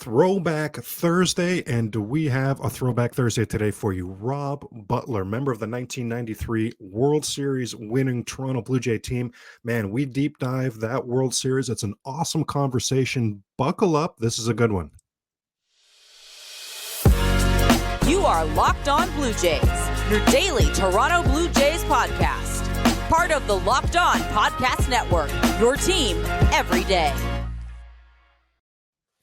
Throwback Thursday, and do we have a Throwback Thursday today for you? Rob Butler, member of the 1993 World Series winning Toronto Blue Jay team. Man, we deep dive that World Series. It's an awesome conversation. Buckle up. This is a good one. You are Locked On Blue Jays, your daily Toronto Blue Jays podcast. Part of the Locked On Podcast Network, your team every day.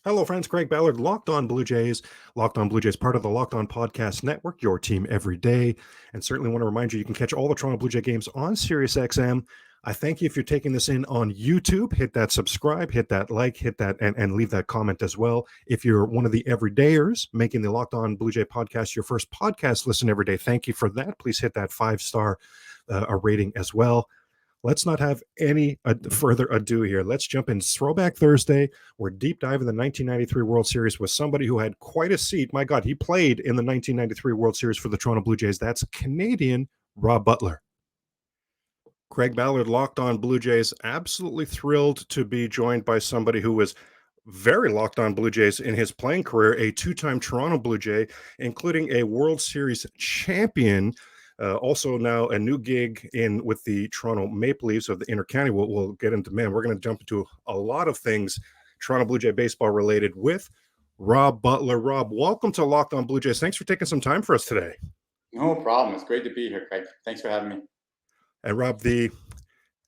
Hello, friends. Craig Ballard, Locked On Blue Jays. Locked On Blue Jays, part of the Locked On Podcast Network, your team every day. And certainly want to remind you, you can catch all the Toronto Blue Jay games on SiriusXM. I thank you if you're taking this in on YouTube. Hit that subscribe, hit that like, hit that, and leave that comment as well. If you're one of the everydayers making the Locked On Blue Jay podcast your first podcast listen every day, thank you for that. Please hit that 5-star rating as well. Let's not have any further ado here. Let's jump in. Throwback Thursday. We're deep diving the 1993 World Series with somebody who had quite a seat. My God, he played in the 1993 World Series for the Toronto Blue Jays. That's Canadian Rob Butler. Craig Ballard, Locked On Blue Jays. Absolutely thrilled to be joined by somebody who was very locked on Blue Jays in his playing career, a two-time Toronto Blue Jay, including a World Series champion. Also now a new gig in with the Toronto Maple Leafs of the Intercounty. We'll get into, man, we're going to jump into a lot of things Toronto Blue Jay baseball related with Rob Butler. Rob, welcome to Locked On Blue Jays. Thanks for taking some time for us today. No problem. It's great to be here, Craig. Thanks for having me. And Rob, the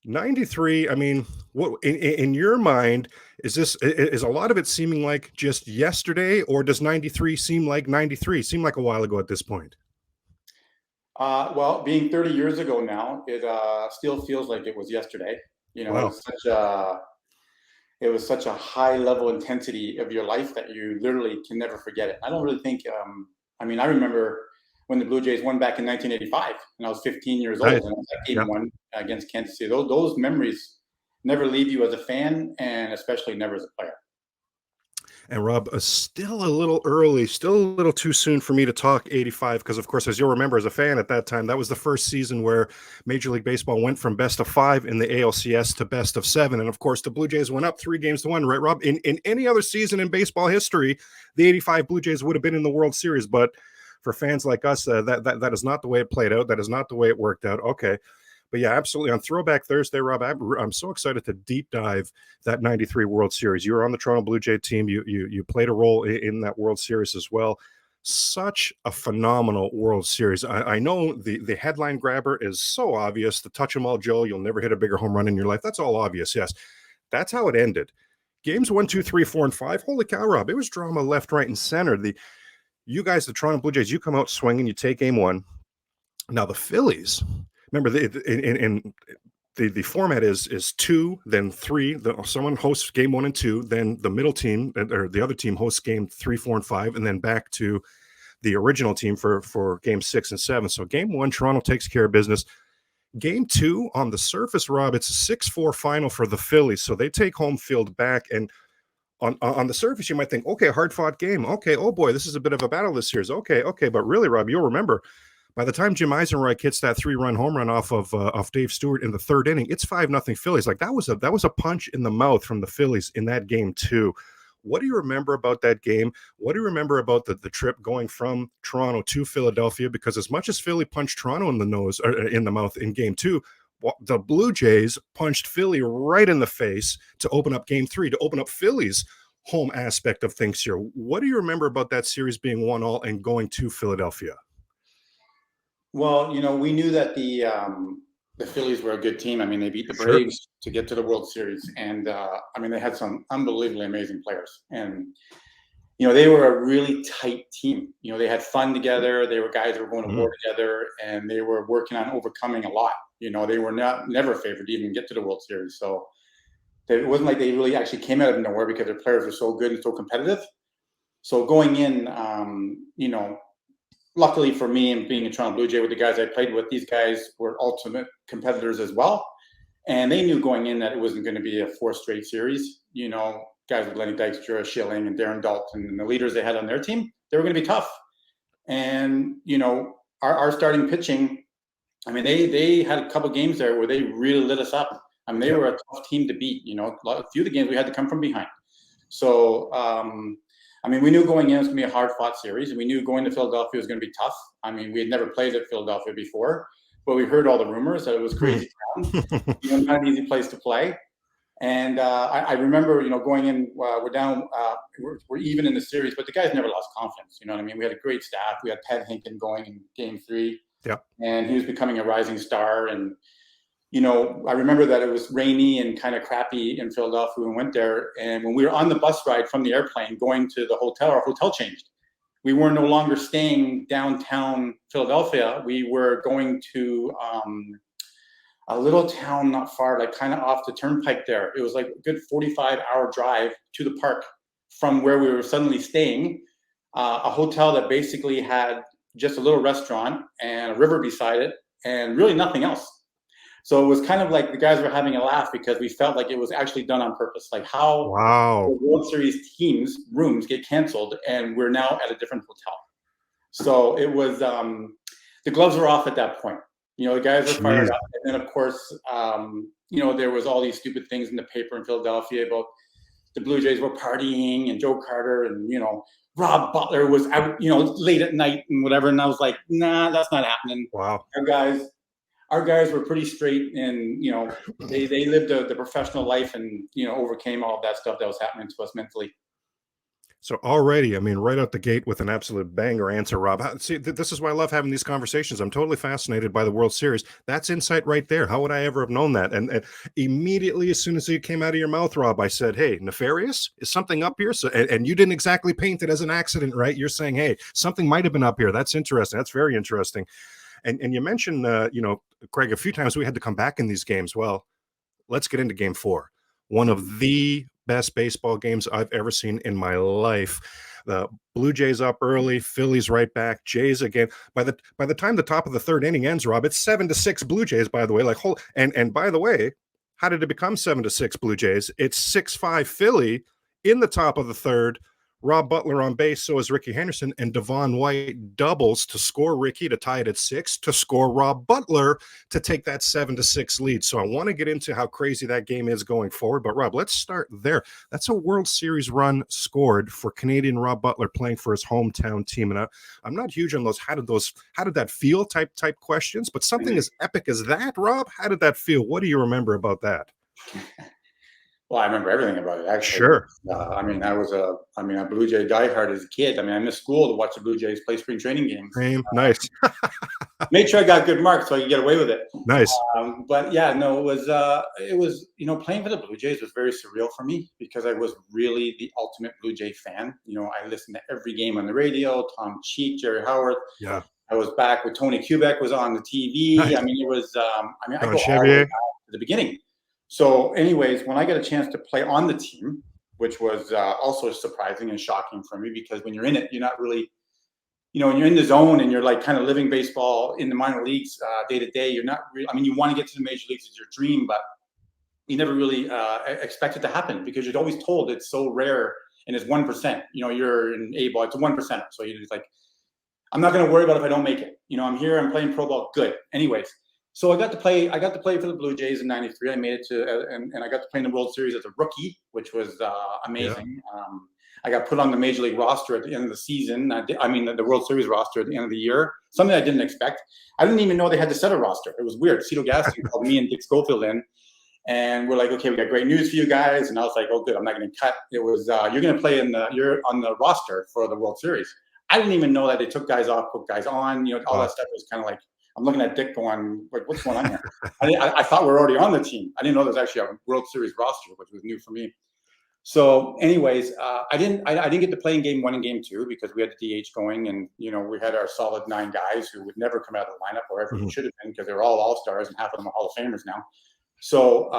93, I mean, what in your mind, is a lot of it seeming like just yesterday, or does 93 seem like 93, seem like a while ago at this point? Well, being 30 years ago now, it still feels like it was yesterday. You know, Wow. it was such a high level intensity of your life that you literally can never forget it. I don't really think. I remember when the Blue Jays won back in 1985, and I was 15 years old, Right. and that game won against Kansas City. Those memories never leave you as a fan, and especially never as a player. And Rob, still a little early, still a little too soon for me to talk 85, because, of course, as you'll remember as a fan at that time, that was the first season where Major League Baseball went from best of 5 in the ALCS to best of 7. And, of course, the Blue Jays went up 3-1, right, Rob? In any other season in baseball history, the 85 Blue Jays would have been in the World Series. But for fans like us, that is not the way it played out. That is not the way it worked out. Okay. But yeah, absolutely. On Throwback Thursday, Rob, I'm so excited to deep dive that 93 World Series. You were on the Toronto Blue Jay team. You played a role in that World Series as well. Such a phenomenal World Series. I know the headline grabber is so obvious. The touch 'em all, Joe. You'll never hit a bigger home run in your life. That's all obvious. Yes, that's how it ended. Games 1, 2, 3, 4, and 5. Holy cow, Rob! It was drama left, right, and center. You guys, the Toronto Blue Jays, you come out swinging. You take game 1. Now the Phillies. Remember, the format is 2, then 3. Someone hosts game 1 and 2, then the middle team or the other team hosts game 3, 4, and 5, and then back to the original team for game 6 and 7. So game 1, Toronto takes care of business. Game 2, on the surface, Rob, it's a 6-4 final for the Phillies. So they take home field back, and on the surface, you might think, okay, hard-fought game. Okay, oh boy, this is a bit of a battle this series. Okay, but really, Rob, you'll remember, by the time Jim Eisenreich hits that 3-run home run off of Dave Stewart in the 3rd inning, it's 5-0 Phillies. Like that was a punch in the mouth from the Phillies in that game too. What do you remember about that game? What do you remember about the trip going from Toronto to Philadelphia? Because as much as Philly punched Toronto in the nose or in the mouth in game 2, the Blue Jays punched Philly right in the face to open up game 3, to open up Philly's home aspect of things here. What do you remember about that series being 1-1 and going to Philadelphia? Well, you know, we knew that the Phillies were a good team. I mean, they beat the Braves to get to the World Series, and they had some unbelievably amazing players. And you know, they were a really tight team. You know, they had fun together. They were guys that were going to war together, and they were working on overcoming a lot. You know, they were never favored to even get to the World Series. So it wasn't like they really actually came out of nowhere because their players were so good and so competitive. So going in, you know, luckily for me and being a Toronto Blue Jay with the guys I played with, these guys were ultimate competitors as well. And they knew going in that it wasn't going to be a 4 straight series. You know, guys like Lenny Dykstra, Schilling, and Darren Dalton, and the leaders they had on their team, they were going to be tough. And, you know, our starting pitching, I mean, they had a couple games there where they really lit us up. I mean, they were a tough team to beat. You know, a few of the games we had to come from behind. So, I mean, we knew going in it was going to be a hard-fought series, and we knew going to Philadelphia was going to be tough. I mean, we had never played at Philadelphia before, but we heard all the rumors that it was crazy town, not an easy place to play. And I remember, going in, we're down, we're even in the series, but the guys never lost confidence. You know what I mean? We had a great staff. We had Pat Hinken going in Game 3, and he was becoming a rising star. And I remember that it was rainy and kind of crappy in Philadelphia when we went there. And when we were on the bus ride from the airplane going to the hotel, our hotel changed. We were no longer staying downtown Philadelphia. We were going to a little town not far, like kind of off the turnpike there. It was like a good 45-hour drive to the park from where we were suddenly staying. A hotel that basically had just a little restaurant and a river beside it and really nothing else. So it was kind of like the guys were having a laugh because we felt like it was actually done on purpose. Like how the World Series teams' rooms get canceled and we're now at a different hotel. So it was, the gloves were off at that point. The guys were fired up. And then, of course, there was all these stupid things in the paper in Philadelphia about the Blue Jays were partying and Joe Carter and, Rob Butler was out, late at night and whatever. And I was like, nah, that's not happening. Wow. Our guys were pretty straight and, they lived the professional life and, overcame all of that stuff that was happening to us mentally. So already, I mean, right out the gate with an absolute banger answer, Rob. See, this is why I love having these conversations. I'm totally fascinated by the World Series. That's insight right there. How would I ever have known that? And immediately, as soon as it came out of your mouth, Rob, I said, hey, nefarious? Is something up here? So, and you didn't exactly paint it as an accident, right? You're saying, hey, something might have been up here. That's interesting. That's very interesting. And you mentioned, Craig, a few times we had to come back in these games. Well, let's get into Game 4. One of the best baseball games I've ever seen in my life. The Blue Jays up early, Phillies right back, Jays again. By the time the top of the third inning ends, Rob, it's 7-6 Blue Jays. By the way, and by the way, how did it become 7-6 Blue Jays? It's 6-5 Philly in the top of the third. Rob Butler on base, so is Ricky Henderson, and Devon White doubles to score Ricky to tie it at 6, to score Rob Butler to take that 7-6 lead. So I want to get into how crazy that game is going forward. But Rob, let's start there. That's a World Series run scored for Canadian Rob Butler playing for his hometown team. And I'm not huge on those how did that feel type questions, but something as epic as that, Rob, how did that feel? What do you remember about that? Well, I remember everything about it, actually. Sure. I was a Blue Jay diehard as a kid. I mean, I missed school to watch the Blue Jays play spring training games. Nice. Made sure I got good marks so I could get away with it. Nice. But yeah, no, it was playing for the Blue Jays was very surreal for me because I was really the ultimate Blue Jay fan. I listened to every game on the radio. Tom Cheek, Jerry Howard. Yeah. I was back with Tony Kubek was on the TV. Nice. I mean, it was. I go all the way back to the beginning. So anyways, when I got a chance to play on the team, which was also surprising and shocking for me because when you're in it, you're not really, when you're in the zone and you're like kind of living baseball in the minor leagues day to day, you're not really, you want to get to the major leagues, it's your dream, but you never really expect it to happen because you're always told it's so rare and it's 1%. You're in A-ball, it's a 1%. So you're just like, I'm not going to worry about if I don't make it. I'm here, I'm playing pro ball, good. Anyways. So I got to play for the Blue Jays in '93. I made it to, and I got to play in the World Series as a rookie, which was amazing. Yeah. I got put on the Major League roster at the end of the season. The World Series roster at the end of the year, something I didn't expect. I didn't even know they had to set a roster. It was weird. Cito Gaston called me and Dick Schofield in, and we're like, okay, we got great news for you guys. And I was like, oh, good, I'm not going to cut. It was, you're going to play you're on the roster for the World Series. I didn't even know that they took guys off, put guys on, all that stuff was kind of like, I'm looking at Dick going, like, what's going on here? I thought we were already on the team. I didn't know there was actually a World Series roster, which was new for me. So anyways, I didn't get to play in Game 1 and Game 2 because we had the DH going and, we had our solid 9 guys who would never come out of the lineup or ever should have been because they were all All-Stars and half of them are Hall of Famers now. So,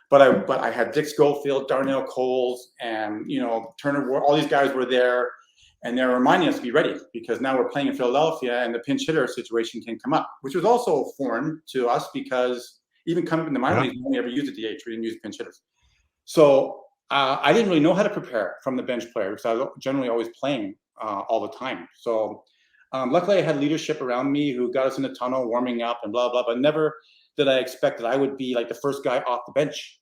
but I had Dick Schofield, Darnell Coles, and, Turner, all these guys were there. And they're reminding us to be ready because now we're playing in Philadelphia and the pinch hitter situation can come up, which was also foreign to us because even coming in the minor leagues, we only ever used a DH. We didn't use pinch hitters. So I didn't really know how to prepare from the bench player because I was generally always playing all the time. So luckily I had leadership around me who got us in the tunnel, warming up and blah, blah, but never did I expect that I would be like the first guy off the bench.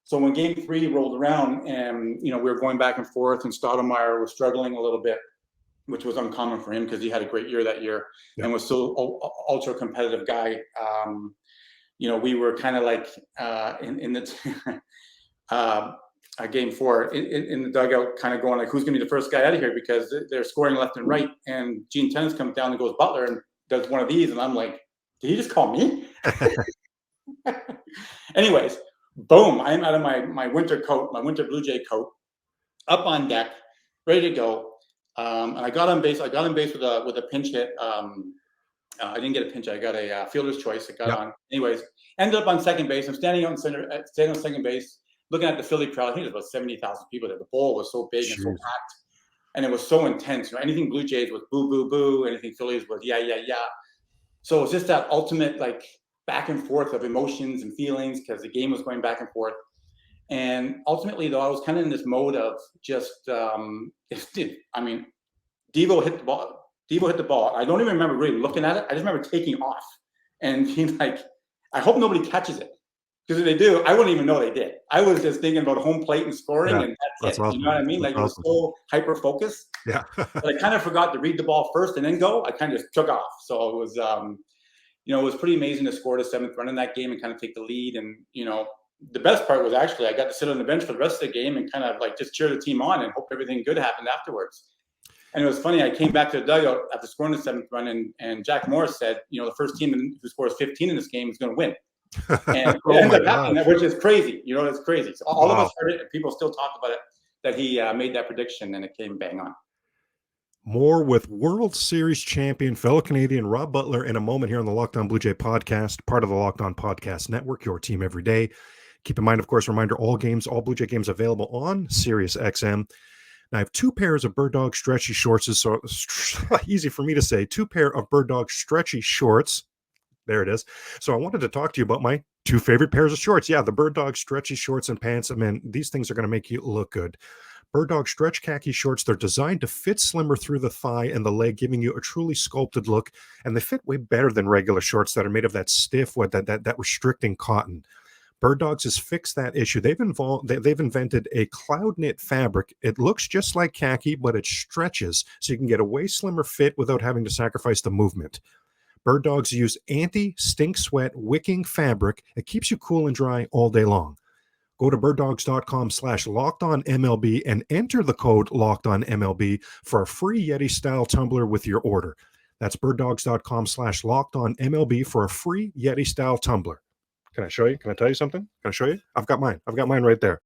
So when game 3 rolled around and, we were going back and forth and Stoudemire was struggling a little bit, which was uncommon for him because he had a great year that year and was still ultra competitive guy. We were kind of like in the game 4 in the dugout, kind of going like, who's going to be the first guy out of here because they're scoring left and right. And Gene Tennis comes down and goes Butler and does one of these, and I'm like, did he just call me? Anyways, boom! I'm out of my winter coat, my winter Blue Jay coat, up on deck, ready to go. And I got on base. I got on base with a pinch hit. I didn't get a pinch. I got a fielder's choice. I got on. Anyways, ended up on second base. I'm standing on second base, looking at the Philly crowd. I think there's about 70,000 people there. The bowl was so big and so packed, and it was so intense. Anything Blue Jays was boo, boo, boo. Anything Phillies was yeah, yeah, yeah. So it was just that ultimate like back and forth of emotions and feelings because the game was going back and forth. And ultimately, though, I was kind of in this mode of just, Devo hit the ball. Devo hit the ball. I don't even remember really looking at it. I just remember taking off and being like, I hope nobody catches it. Because if they do, I wouldn't even know they did. I was just thinking about home plate and scoring, and that's it. Awesome. You know what I mean? Like, it was so hyper-focused. Yeah. But I kind of forgot to read the ball first and then go. I kind of just took off. So it was, it was pretty amazing to score the 7th run in that game and kind of take the lead. And, the best part was actually I got to sit on the bench for the rest of the game and kind of like just cheer the team on and hope everything good happened afterwards. And it was funny. I came back to the dugout after scoring the 7th run, and Jack Morris said, the first team who scores 15 in this game is going to win. And it ended up happening, which is crazy. It's crazy. So all of us heard it, and people still talk about it, that he made that prediction, and it came bang on. More with World Series champion, fellow Canadian Rob Butler in a moment here on the Locked On Blue Jay podcast, part of the Locked On Podcast Network, your team every day. Keep in mind, of course, reminder, all Blue Jay games available on Sirius XM. Now, I have 2 pairs of Bird Dog stretchy shorts. So easy for me to say, 2 pair of Bird Dog stretchy shorts. There it is. So I wanted to talk to you about my 2 favorite pairs of shorts. Yeah, the Bird Dog stretchy shorts and pants. I mean, these things are going to make you look good. Bird Dog stretch khaki shorts, they're designed to fit slimmer through the thigh and the leg, giving you a truly sculpted look. And they fit way better than regular shorts that are made of that stiff, that restricting cotton. Bird Dogs has fixed that issue. They've invented a cloud knit fabric. It looks just like khaki, but it stretches, so you can get a way slimmer fit without having to sacrifice the movement. Bird Dogs use anti-stink sweat wicking fabric. It keeps you cool and dry all day long. Go to birddogs.com/LockedOnMLB and enter the code LockedOnMLB for a free Yeti-style tumbler with your order. That's birddogs.com/LockedOnMLB for a free Yeti-style tumbler. Can I show you? Can I tell you something? Can I show you? I've got mine. I've got mine right there.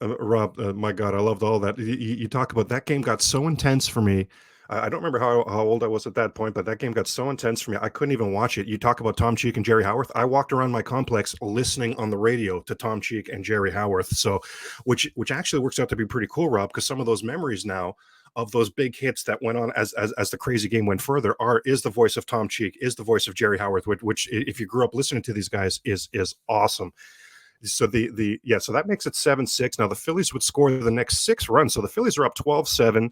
Rob, my God, I loved all that. You talk about that game got so intense for me. I don't remember how old I was at that point, but that game got so intense for me, I couldn't even watch it. You talk about Tom Cheek and Jerry Howarth. I walked around my complex listening on the radio to Tom Cheek and Jerry Howarth. So, which actually works out to be pretty cool, Rob, because some of those memories now of those big hits that went on as the crazy game went further is the voice of Tom Cheek, is the voice of Jerry Howarth, which if you grew up listening to these guys is awesome. So so that makes it 7-6. Now the Phillies would score the next 6 runs. So the Phillies are up 12-7.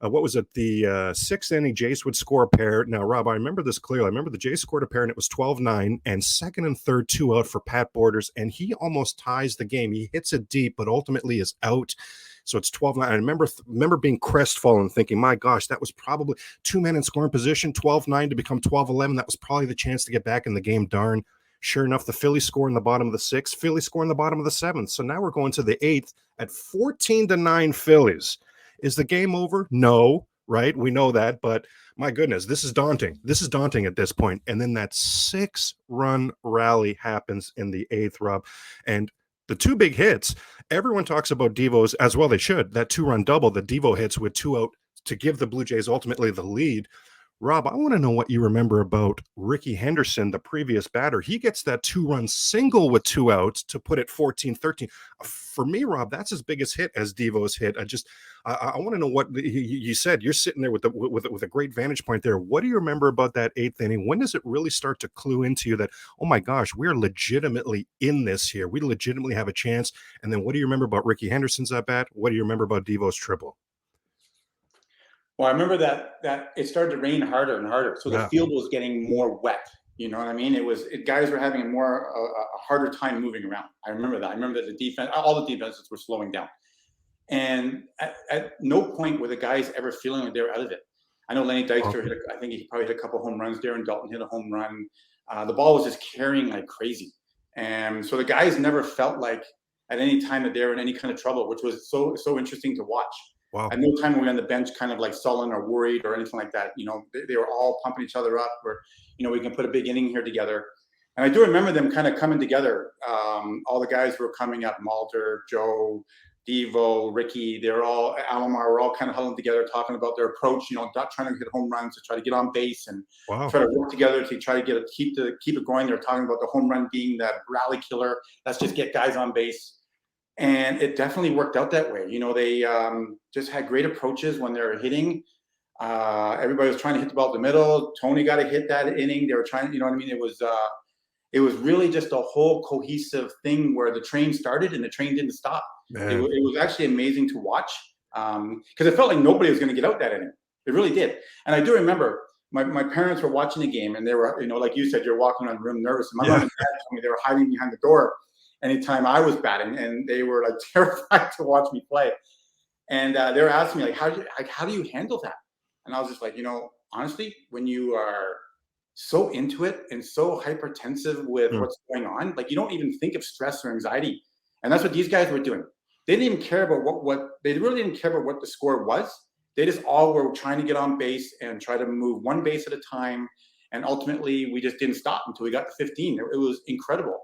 What was it? The 6th inning, Jace would score a pair. Now, Rob, I remember this clearly. I remember the Jace scored a pair, and it was 12-9, and second and third 2 out for Pat Borders, and he almost ties the game. He hits it deep, but ultimately is out. So it's 12-9. I remember being crestfallen, thinking, my gosh, that was probably 2 men in scoring position, 12-9 to become 12-11. That was probably the chance to get back in the game. Darn. Sure enough, the Phillies score in the bottom of the 6th. Phillies score in the bottom of the 7th. So now we're going to the 8th at 14-9 Phillies. Is the game over? No, right? We know that, but my goodness, this is daunting. This is daunting at this point. And then that 6-run rally happens in the 8th, Rob. And the 2 big hits, everyone talks about Devo's, as well they should, that 2-run double that Devo hits with 2 out to give the Blue Jays ultimately the lead. Rob, I want to know what you remember about Ricky Henderson, the previous batter. He gets that 2-run single with 2 outs to put it 14-13. For me, Rob, that's his biggest hit as Devo's hit. I want to know what you said. You're sitting there with a great vantage point there. What do you remember about that 8th inning? When does it really start to clue into you that, oh my gosh, we're legitimately in this here. We legitimately have a chance. And then what do you remember about Ricky Henderson's at bat? What do you remember about Devo's triple? Well, I remember that it started to rain harder and harder, so the field was getting more wet. You know what I mean? Guys were having a harder time moving around. I remember that. I remember that all the defenses were slowing down. And at no point were the guys ever feeling like they were out of it. I know Lenny Dykstra I think he probably hit a couple home runs. Darren Dalton hit a home run. The ball was just carrying like crazy. And so the guys never felt like at any time that they were in any kind of trouble, which was so interesting to watch. Wow. At no time were we on the bench kind of like sullen or worried or anything like that. You know, they were all pumping each other up. We can put a big inning here together. And I do remember them kind of coming together. All the guys were coming up, Malter, Joe, Devo, Ricky, Alomar, were all kind of huddling together, talking about their approach, not trying to hit home runs, to try to get on base and try to work together to try to keep it going. They're talking about the home run being that rally killer. Let's just get guys on base. And it definitely worked out that way. They just had great approaches when they were hitting. Everybody was trying to hit the ball at the middle. Tony got to hit that inning. They were trying, it was really just a whole cohesive thing where the train started and the train didn't stop. It was actually amazing to watch because it felt like nobody was going to get out that inning. It really did. And I do remember my parents were watching the game and they were, like you said, you're walking around the room nervous. And my mom and dad told me they were hiding behind the door anytime I was batting, and they were like terrified to watch me play. And they were asking me like, how do you handle that? And I was just like, honestly, when you are so into it and so hypertensive with what's going on, like you don't even think of stress or anxiety. And that's what these guys were doing. They didn't even care about they really didn't care about what the score was. They just all were trying to get on base and try to move one base at a time. And ultimately we just didn't stop until we got to 15. It was incredible.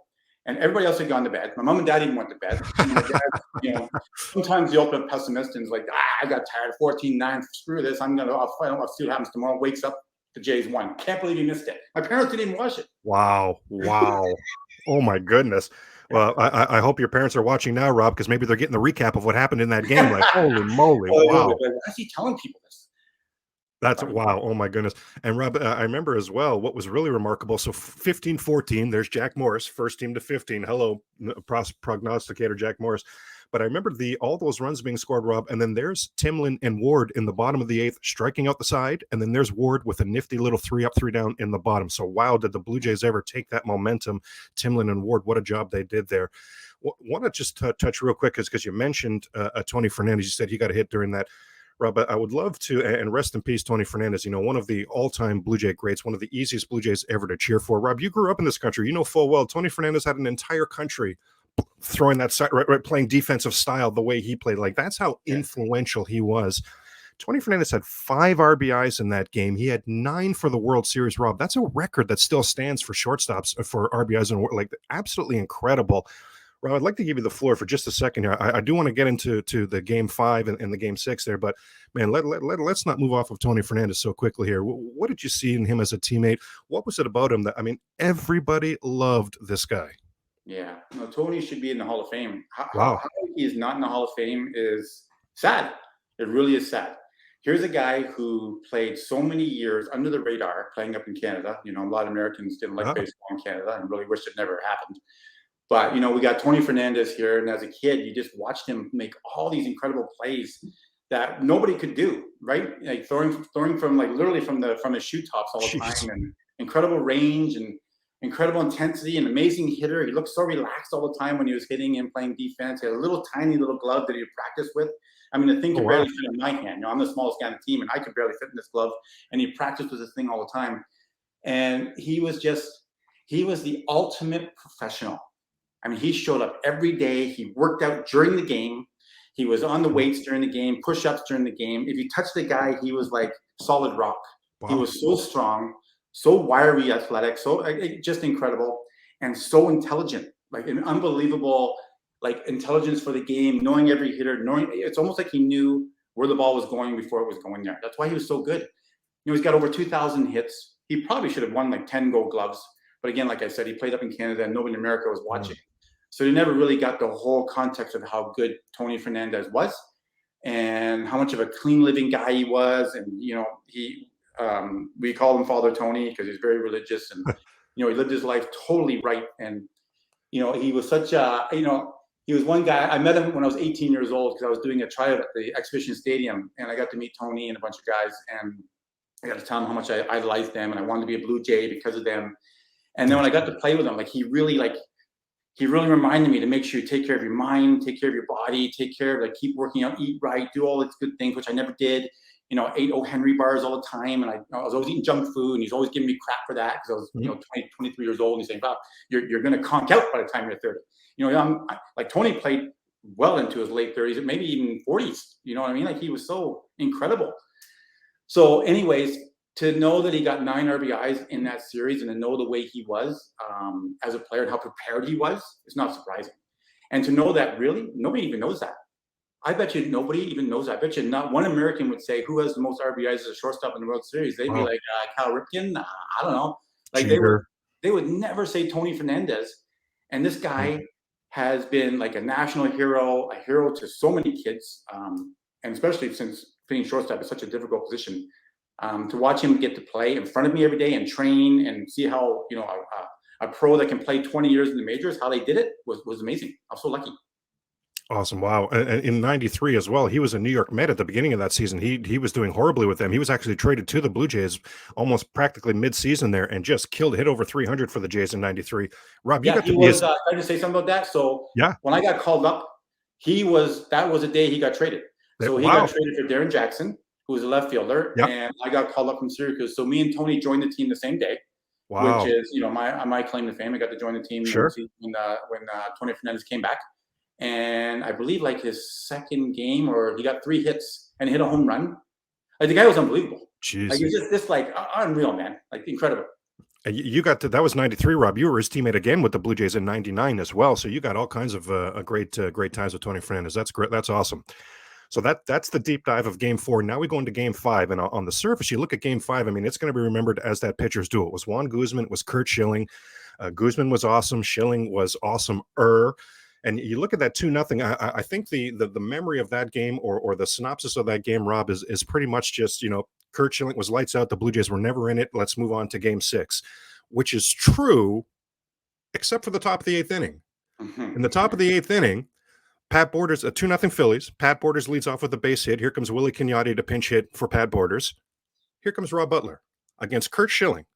And everybody else had gone to bed. My mom and dad even went to bed. And my dad, sometimes the ultimate pessimist is like, I got tired, 14-9, screw this. I'll see what happens tomorrow. Wakes up, the Jays won. Can't believe you missed it. My parents didn't even watch it. Wow. Oh my goodness. Well, I hope your parents are watching now, Rob, because maybe they're getting the recap of what happened in that game. Like, holy moly. Wow. Why is he telling people this? That's wow. Oh my goodness. And Rob, I remember as well, what was really remarkable. So 15-14, there's Jack Morris, first team to 15. Hello, prognosticator Jack Morris. But I remember all those runs being scored, Rob, and then there's Timlin and Ward in the bottom of the 8th, striking out the side, and then there's Ward with a nifty little 3 up, 3 down in the bottom. So wow, did the Blue Jays ever take that momentum? Timlin and Ward, what a job they did there. Want to just touch real quick, because you mentioned Tony Fernandez. You said he got a hit during that. Rob, I would love to, and rest in peace, Tony Fernandez, one of the all-time Blue Jay greats, one of the easiest Blue Jays ever to cheer for. Rob, you grew up in this country. You know full well Tony Fernandez had an entire country throwing that side, right, playing defensive style the way he played. Like, that's how influential he was. Tony Fernandez had 5 RBIs in that game. He had 9 for the World Series, Rob. That's a record that still stands for shortstops for RBIs, and like absolutely incredible. Rob, I'd like to give you the floor for just a second here. I do want to get into the game 5 and the game 6 there, but man, let's not move off of Tony Fernandez so quickly here. What did you see in him as a teammate? What was it about him everybody loved this guy? Yeah, no, Tony should be in the Hall of Fame. Wow. How he is not in the Hall of Fame is sad. It really is sad. Here's a guy who played so many years under the radar, playing up in Canada. A lot of Americans didn't like baseball in Canada and really wish it never happened. But, we got Tony Fernandez here. And as a kid, you just watched him make all these incredible plays that nobody could do, right? Like throwing from like literally from his shoe tops all the time, and incredible range and incredible intensity, and amazing hitter. He looked so relaxed all the time when he was hitting and playing defense. He had a little tiny little glove that he would practice with. The thing could barely fit in my hand. I'm the smallest guy on the team, and I could barely fit in this glove. And he practiced with this thing all the time. And he was the ultimate professional. He showed up every day. He worked out during the game. He was on the weights during the game, push-ups during the game. If you touched the guy, he was like solid rock. Wow. He was so strong, so wiry, athletic, so just incredible, and so intelligent, like an unbelievable intelligence for the game, knowing every hitter, it's almost like he knew where the ball was going before it was going there. That's why he was so good. He's got over 2,000 hits. He probably should have won like 10 Gold Gloves. But again, like I said, he played up in Canada and nobody in America was watching. So he never really got the whole context of how good Tony Fernandez was and how much of a clean living guy he was. And, we call him Father Tony because he's very religious, and, he lived his life totally right. And, he was such he was one guy. I met him when I was 18 years old because I was doing a tryout at the Exhibition Stadium, and I got to meet Tony and a bunch of guys, and I got to tell him how much I idolized them and I wanted to be a Blue Jay because of them. And then when I got to play with him, he really reminded me to make sure you take care of your mind, take care of your body, take care of keep working out, eat right, do all these good things, which I never did. Ate O. Henry bars all the time, and I was always eating junk food, and he's always giving me crap for that because I was 20, 23 years old, and he's saying, "Wow, you're going to conk out by the time you're 30." Tony played well into his late 30s, maybe even 40s. You know what I mean? He was so incredible. So, anyways, to know that he got 9 RBIs in that series, and to know the way he was as a player and how prepared he was, it's not surprising. And to know that really nobody even knows that. I bet you nobody even knows that. I bet you not one American would say who has the most RBIs as a shortstop in the World Series. They'd be like Cal Ripken. I don't know. They would never say Tony Fernandez. And this guy has been a national hero, a hero to so many kids, and especially since playing shortstop is such a difficult position. To watch him get to play in front of me every day and train and see how a pro that can play 20 years in the majors, how they did it was amazing. I'm so lucky. Awesome. Wow. And in 93 as well, he was a New York Met at the beginning of that season. He was doing horribly with them. He was actually traded to the Blue Jays almost practically mid-season there and just hit over 300 for the Jays in 93. Rob, you got to be trying to say something about that. So yeah, when I got called up, that was the day he got traded. So he got traded for Darren Jackson, who was a left fielder, and I got called up from Syracuse. So me and Tony joined the team the same day. Wow. Which is, my claim to fame. I got to join the team when Tony Fernandez came back. And I believe his second game, or he got 3 hits and hit a home run. The guy was unbelievable. Jeez. He's just unreal, man. Incredible. You got that was 93, Rob. You were his teammate again with the Blue Jays in 99 as well. So you got all kinds of great times with Tony Fernandez. That's great. That's awesome. So that's the deep dive of Game 4. Now we go into Game 5, and on the surface, you look at Game 5. I mean, it's going to be remembered as that pitcher's duel. It was Juan Guzman, it was Curt Schilling. Guzman was awesome. Schilling was awesome. And you look at that 2-0. I think the memory of that game or the synopsis of that game, Rob, is pretty much just Curt Schilling was lights out. The Blue Jays were never in it. Let's move on to Game 6, which is true, except for the top of the 8th inning. Mm-hmm. In the top of the 8th inning, Pat Borders, a 2-0 Phillies. Pat Borders leads off with a base hit. Here comes Willie Quinones to pinch hit for Pat Borders. Here comes Rob Butler against Curt Schilling.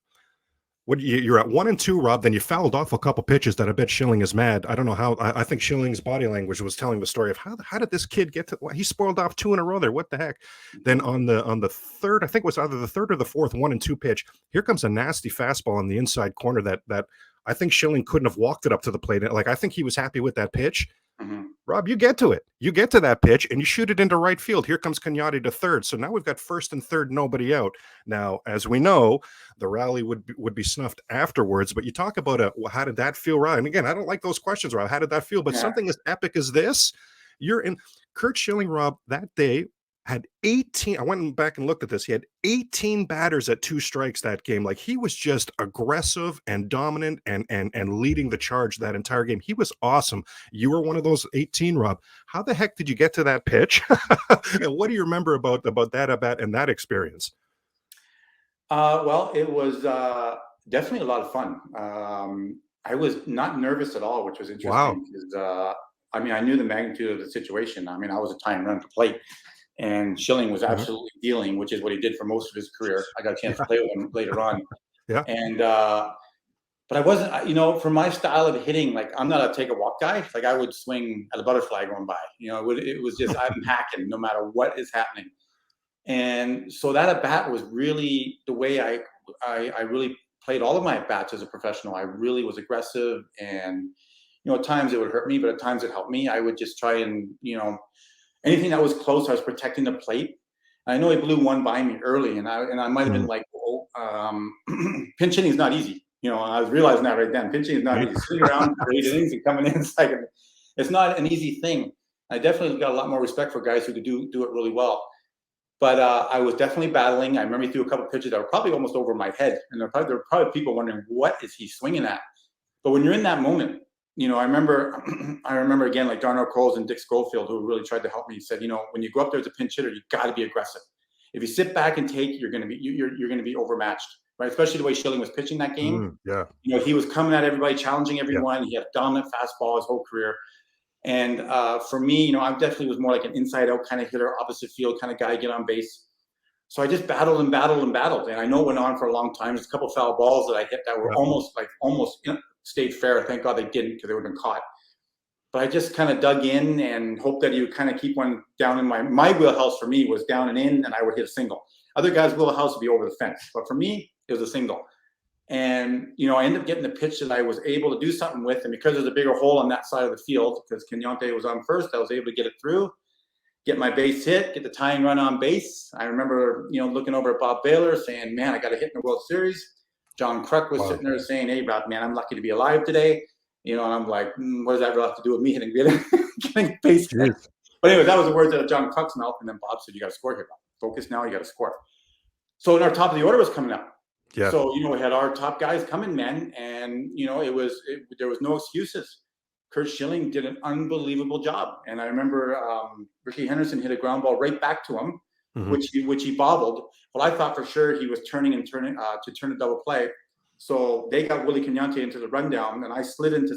You're at 1-2, Rob. Then you fouled off a couple pitches that I bet Schilling is mad. I don't know how. I think Schilling's body language was telling the story of how did this kid get to? Well, he spoiled off 2 in a row there. What the heck? Then on the third, I think it was either the third or the fourth 1-2 pitch. Here comes a nasty fastball on the inside corner that I think Schilling couldn't have walked it up to the plate. I think he was happy with that pitch. Mm-hmm. Rob, you get to it. You get to that pitch and you shoot it into right field. Here comes Quinones to third. So now we've got first and third, nobody out. Now, as we know, the rally would be snuffed afterwards. But you talk about how did that feel, Rob? And again, I don't like those questions, Rob. How did that feel? But something as epic as this, you're in. Curt Schilling, Rob, that day had 18. I went back and looked at this. He had 18 batters at 2 strikes that game. He was just aggressive and dominant and leading the charge that entire game. He was awesome. You were one of those 18, Rob. How the heck did you get to that pitch? And what do you remember about that at bat and that experience? Well, it was definitely a lot of fun. I was not nervous at all, which was interesting. Wow. Because, I knew the magnitude of the situation. I was a tying run to plate. And Schilling was absolutely dealing, which is what he did for most of his career. I got a chance to play with him later on. Yeah. And but I wasn't, for my style of hitting, I'm not a take a walk guy. I would swing at a butterfly going by. It was just I'm hacking no matter what is happening. And so that at bat was really the way I really played all of my at bats as a professional. I really was aggressive, and at times it would hurt me, but at times it helped me. I would just try and anything that was close, I was protecting the plate. I know he blew one by me early, and I might have been pinch hitting is not easy. I was realizing that right then. Pinching is not easy. Sitting around for 8 innings and coming in, it's not an easy thing. I definitely got a lot more respect for guys who could do it really well. But I was definitely battling. I remember he threw a couple pitches that were probably almost over my head, and there were probably people wondering, what is he swinging at? But when you're in that moment, I remember again, Darnell Coles and Dick Schofield, who really tried to help me, said, when you go up there as a pinch hitter, you got to be aggressive. If you sit back and take, you're going to be overmatched, right? Especially the way Schilling was pitching that game. He was coming at everybody, challenging everyone. Yeah. He had a dominant fastball his whole career. And for me, I definitely was more like an inside out kind of hitter, opposite field kind of guy, get on base. So I just battled and battled and battled. And I know it went on for a long time. There's a couple foul balls that I hit that were almost stayed fair. Thank God they didn't, because they would have been caught. But I just kind of dug in and hoped that he would kind of keep one down in my wheelhouse. For me was down and in, and I would hit a single. Other guys' wheelhouse would be over the fence. But for me, it was a single. And, I ended up getting the pitch that I was able to do something with. And because there's a bigger hole on that side of the field, because Kenyonte was on first, I was able to get it through, get my base hit, get the tying run on base. I remember, looking over at Bob Baylor saying, man, I got a hit in the World Series. John Kruk was sitting there saying, hey, Rob, man, I'm lucky to be alive today. And I'm like, what does that have to do with me getting a base hit? But anyway, that was the words out of John Kruk's mouth. And then Bob said, you got to score here, Bob. Focus now, you got to score. So in our top of the order was coming up. Yeah. So, we had our top guys coming, man. And, there was no excuses. Kurt Schilling did an unbelievable job. And I remember Ricky Henderson hit a ground ball right back to him, which he bobbled. Well, I thought for sure he was turning to turn a double play. So they got Willie Kenyonte into the rundown, and I slid into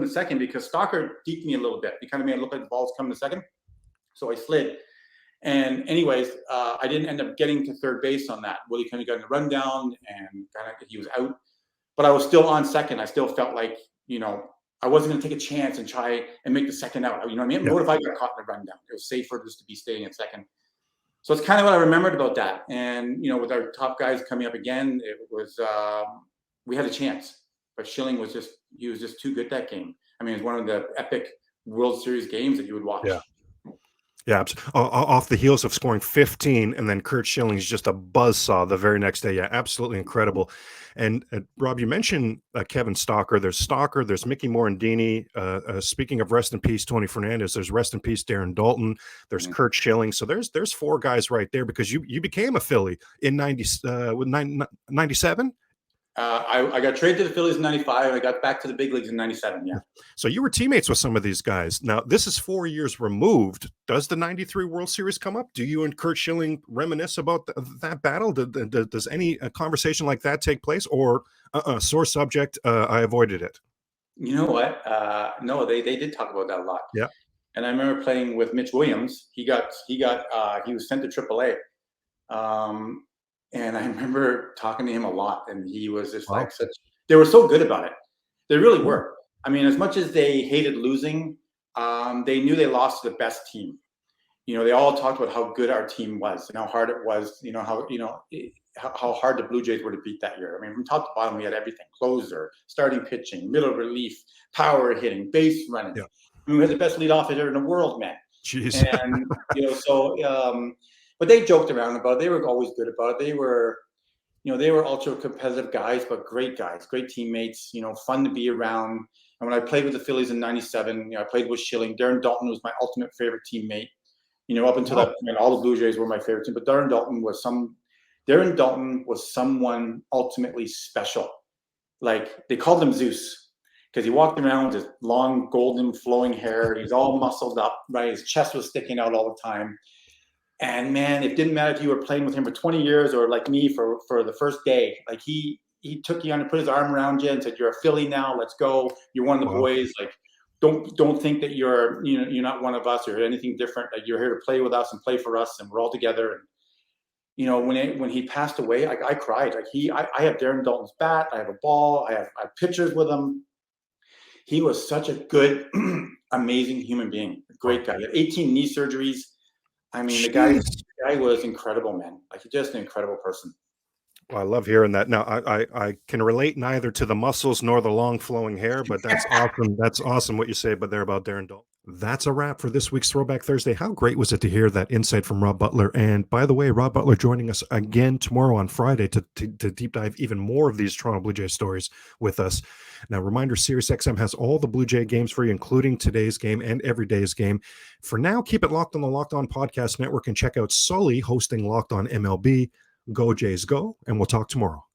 second because Stalker deked me a little bit. He kind of made it look like the ball was coming to second. So I slid. And anyways, I didn't end up getting to third base on that. Willie kind of got in the rundown, and he was out. But I was still on second. I still felt like, I wasn't going to take a chance and try and make the second out. You know what I mean? Yeah. What if I got caught in the rundown? It was safer just to be staying in second. So it's kind of what I remembered about that. And, with our top guys coming up again, it was, we had a chance. But Schilling was just too good that game. I mean, it was one of the epic World Series games that you would watch. Yeah. Yeah, off the heels of scoring 15, and then Kurt Schilling's just a buzzsaw the very next day. Yeah, absolutely incredible. And Rob, you mentioned Kevin Stalker. There's Mickey Morandini. Speaking of rest in peace, Tony Fernandez. There's rest in peace, Darren Daulton. There's Kurt Schilling. So there's four guys right there, because you became a Philly in 97. I got traded to the Phillies in 95. I got back to the big leagues in 97. Yeah. So you were teammates with some of these guys. Now, this is 4 years removed. Does the 93 World Series come up? Do you and Kurt Schilling reminisce about that battle? Does any conversation like that take place, or sore subject? I avoided it. You know what? No, they did talk about that a lot. Yeah. And I remember playing with Mitch Williams. He was sent to AAA. And I remember talking to him a lot, and he was just they were so good about it. They really were. I mean, as much as they hated losing, they knew they lost to the best team. They all talked about how good our team was and how hard it was, how hard the Blue Jays were to beat that year. I mean, from top to bottom, we had everything: closer, starting pitching, middle relief, power hitting, base running. Yeah. I mean, we had the best leadoff hitter in the world, man. Jeez. And, but they joked around about it. They were always good about it. They were ultra competitive guys, but great guys, great teammates, fun to be around. And when I played with the Phillies in 97, I played with Schilling. Darren Daulton was my ultimate favorite teammate. Up until that point, all the Blue Jays were my favorite team. But Darren Daulton was someone ultimately special. Like, they called him Zeus, because he walked around with his long, golden, flowing hair. He's all muscled up, right? His chest was sticking out all the time. And man, it didn't matter if you were playing with him for 20 years or like me for the first day. Like, he took you on and put his arm around you and said, "You're a Philly now. Let's go. You're one of the boys. Like, don't think that you're not one of us or anything different. Like, you're here to play with us and play for us, and we're all together." And when he passed away, I cried. Like, I have Darren Daulton's bat. I have a ball. I have pictures with him. He was such a good, amazing human being. A great guy. He had 18 knee surgeries. I mean, the guy was incredible, man. Like, just an incredible person. Well, I love hearing that. Now, I can relate neither to the muscles nor the long flowing hair, but that's awesome. That's awesome what you say about Darren Daulton. That's a wrap for this week's Throwback Thursday. How great was it to hear that insight from Rob Butler? And by the way, Rob Butler joining us again tomorrow on Friday to deep dive even more of these Toronto Blue Jays stories with us. Now, reminder, SiriusXM has all the Blue Jay games for you, including today's game and every day's game. For now, keep it locked on the Locked On Podcast Network and check out Sully hosting Locked On MLB. Go Jays, go, and we'll talk tomorrow.